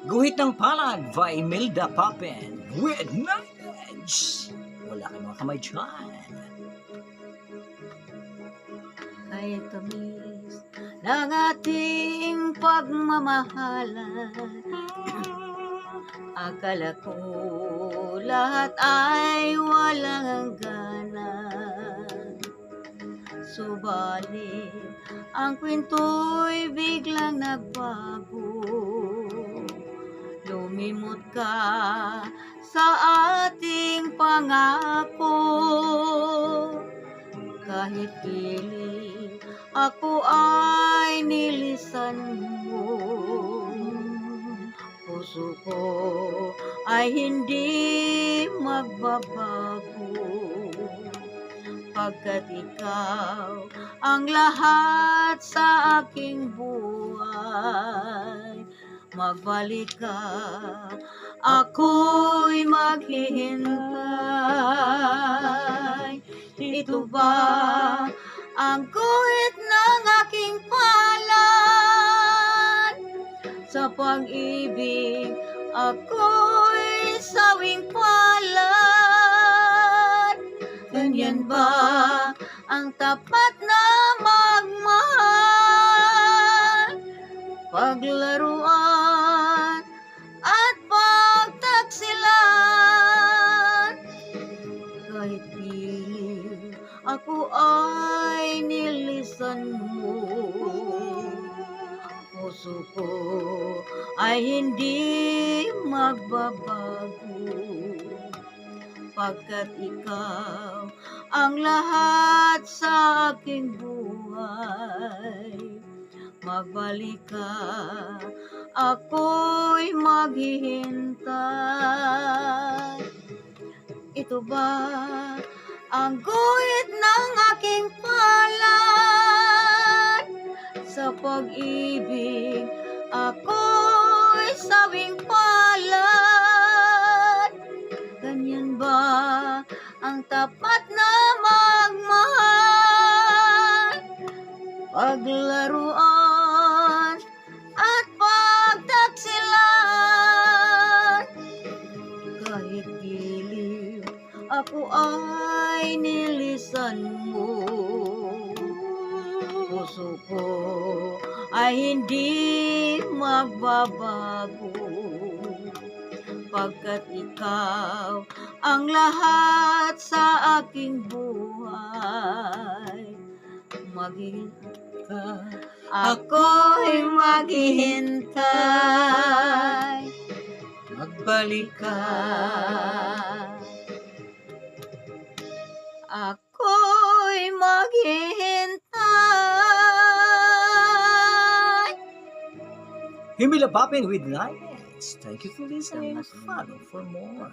Guhit ng palad by Imelda Papin with knowledge. Wala kang mga kamay dyan. Kay tamis ng ating pagmamahalan, akala ko lahat ay walang hangganan. Subalit ang kwento'y biglang nagbago. Lumimot ka sa ating pangako. Kahit pilit ako ay nilisan mo, puso ko ay hindi magbabago. Pagkat ikaw ang lahat sa aking buhay, magbalik ka, ako'y maghihintay. Ito ba ang guhit ng aking palad? Sa pag-ibig, ako'y sawing palad. Ganyan ba ang tapat na magmahal? Paglaruan at pagtaksilan. Kahit pilit ako ay nilisan mo, puso ko ay hindi magbabago. Pagkat ikaw ang lahat sa aking buhay, magbalik ka, ako'y maghihintay. Ito ba ang guhit ng aking palad? Sa pag-ibig, ako'y sawing palad. Ganyan ba ang tapat na magmahal? Paglaruan at pagtaksilan. Kahit giliw ako ay nilisan mo, puso ko ay hindi magbabago. Pagkat ikaw ang lahat sa aking buhay, maghihintay, ako'y maghihintay. Magbalik ka, ako'y maghihintay. Imelda Papin with knowledge. Thank you for listening. Follow for more.